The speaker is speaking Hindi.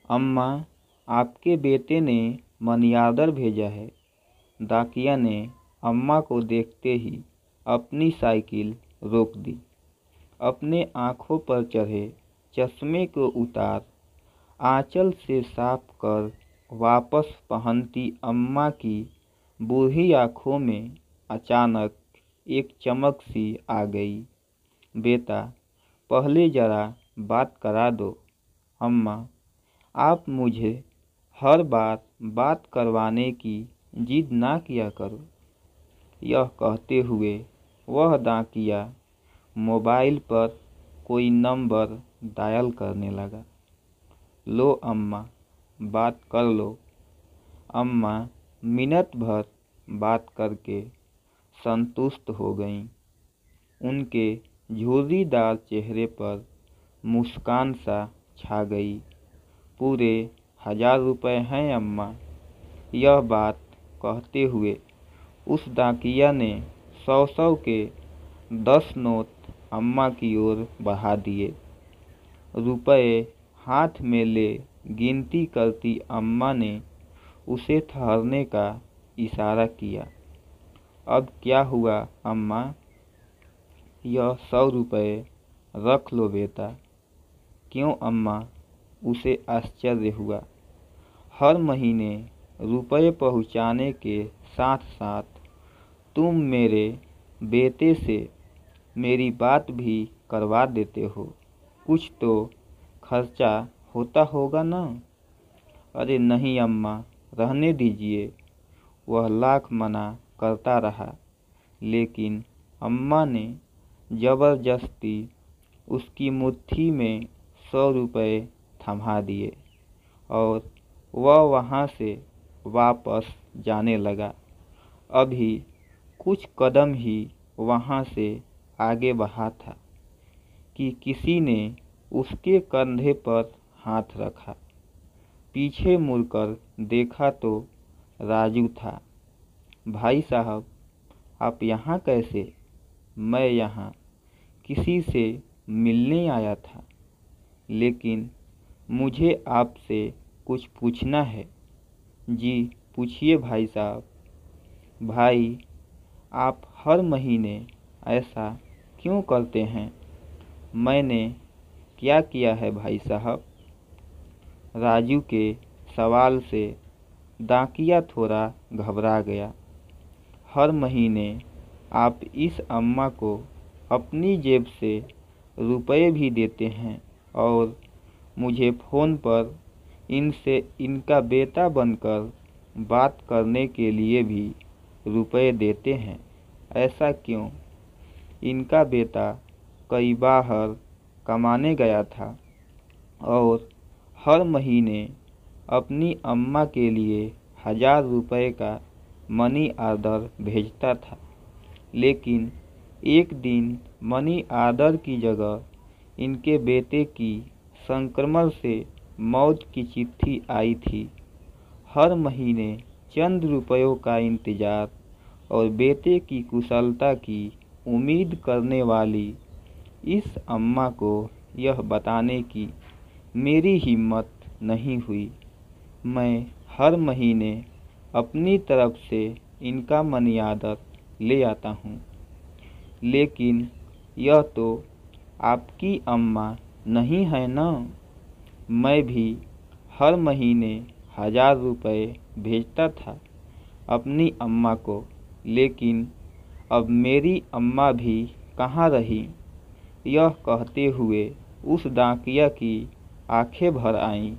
अम्मा, आपके बेटे ने मनी ऑर्डर भेजा है। डाकिया ने अम्मा को देखते ही अपनी साइकिल रोक दी। अपने आँखों पर चढ़े चश्मे को उतार आंचल से साफ कर वापस पहनती अम्मा की बूढ़ी आँखों में अचानक एक चमक सी आ गई। बेटा, पहले ज़रा बात करा दो। अम्मा, आप मुझे हर बार बात करवाने की जिद ना किया करो। यह कहते हुए वह डाकिया मोबाइल पर कोई नंबर डायल करने लगा। लो अम्मा, बात कर लो। अम्मा मिनट भर बात करके संतुष्ट हो गईं। उनके झुर्रीदार चेहरे पर मुस्कान सा छा गई। पूरे 1000 रुपये हैं अम्मा। यह बात कहते हुए उस डाकिया ने 100 के 10 नोट अम्मा की ओर बढ़ा दिए। रुपए हाथ में ले गिनती करती अम्मा ने उसे ठहरने का इशारा किया। अब क्या हुआ अम्मा? यह 100 रुपये रख लो बेटा। क्यों अम्मा? उसे आश्चर्य हुआ। हर महीने रुपए पहुंचाने के साथ साथ तुम मेरे बेटे से मेरी बात भी करवा देते हो। कुछ तो खर्चा होता होगा ना? अरे नहीं अम्मा, रहने दीजिए। वह लाख मना करता रहा, लेकिन अम्मा ने जबरदस्ती उसकी मुट्ठी में 100 रुपये थमा दिए और वह वहाँ से वापस जाने लगा। अभी कुछ कदम ही वहाँ से आगे बढ़ा था कि किसी ने उसके कंधे पर हाथ रखा। पीछे मुड़कर देखा तो राजू था। भाई साहब, आप यहाँ कैसे? मैं यहाँ किसी से मिलने आया था, लेकिन मुझे आपसे कुछ पूछना है। जी पूछिए भाई साहब। भाई, आप हर महीने ऐसा क्यों करते हैं? मैंने क्या किया है भाई साहब? राजू के सवाल से डाकिया थोड़ा घबरा गया। हर महीने आप इस अम्मा को अपनी जेब से रुपए भी देते हैं और मुझे फ़ोन पर इनसे इनका बेटा बनकर बात करने के लिए भी रुपए देते हैं। ऐसा क्यों? इनका बेटा कई बाहर कमाने गया था और हर महीने अपनी अम्मा के लिए 1000 रुपये का मनी ऑर्डर भेजता था, लेकिन एक दिन मनी ऑर्डर की जगह इनके बेटे की संक्रमण से मौत की चिट्ठी आई थी। हर महीने चंद रुपयों का इंतजार और बेटे की कुशलता की उम्मीद करने वाली इस अम्मा को यह बताने की मेरी हिम्मत नहीं हुई। मैं हर महीने अपनी तरफ से इनका मनी ऑर्डर ले आता हूँ, लेकिन यह तो आपकी अम्मा नहीं है ना? मैं भी हर महीने 1000 रुपये भेजता था अपनी अम्मा को, लेकिन अब मेरी अम्मा भी कहाँ रही? यह कहते हुए उस डाकिया की आंखें भर आईं।